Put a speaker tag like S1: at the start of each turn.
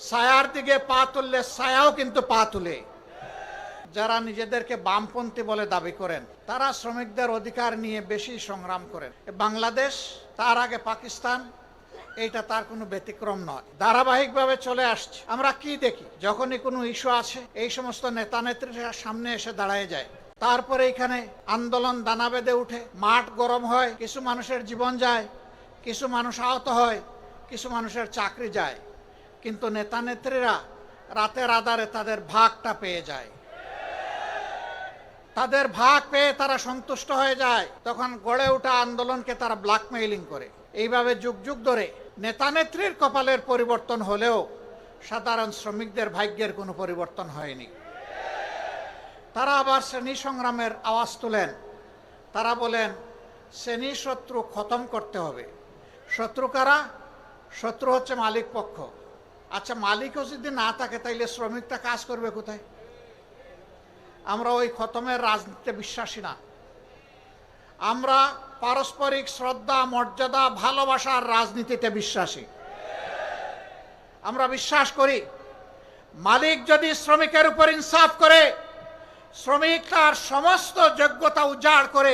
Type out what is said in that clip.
S1: ছায়ার দিকে পা তুললে ছায়াও কিন্তু পা তুলে। যারা নিজেদেরকে বামপন্থী বলে দাবি করেন তারা শ্রমিকদের অধিকার নিয়ে বেশি সংগ্রাম করেন। বাংলাদেশ, তার আগে পাকিস্তান, এইটা তার কোনো ব্যতিক্রম নয়, ধারাবাহিকভাবে চলে আসছে। আমরা কি দেখি, যখনই কোনো ইস্যু আছে এই সমস্ত নেতা নেত্রীরা সামনে এসে দাঁড়ায় যায়, তারপরে এখানে আন্দোলন দানা বেঁধে উঠে, মাঠ গরম হয়, কিছু মানুষের জীবন যায়, কিছু মানুষ আহত হয়, কিছু মানুষের চাকরি যায়, কিন্তু নেতা নেত্রীরা রাতের আধারে তাদের ভাগটা পেয়ে যায়। তাদের ভাগ পেয়ে তারা সন্তুষ্ট হয়ে যায়, তখন গড়ে ওঠা আন্দোলনকে তারা ব্ল্যাকমেইলিং করে। এইভাবে যুগ যুগ ধরে নেতা নেত্রীর কপালের পরিবর্তন হলেও সাধারণ শ্রমিকদের ভাগ্যের কোনো পরিবর্তন হয়নি। তারা আবার শ্রেণী সংগ্রামের আওয়াজ তোলেন। তারা বলেন শ্রেণী শত্রু খতম করতে হবে। শত্রু কারা? শত্রু হচ্ছে মালিক পক্ষ। আচ্ছা, মালিকও যদি না থাকে তাইলে শ্রমিকটা কাজ করবে কোথায়? আমরা ওই খতমের রাজনীতিতে বিশ্বাসী না। আমরা পারস্পরিক শ্রদ্ধা, মর্যাদা, ভালোবাসার রাজনীতিতে বিশ্বাসী। আমরা বিশ্বাস করি মালিক যদি শ্রমিকের উপর ইনসাফ করে, শ্রমিক তার সমস্ত যোগ্যতা উজাড় করে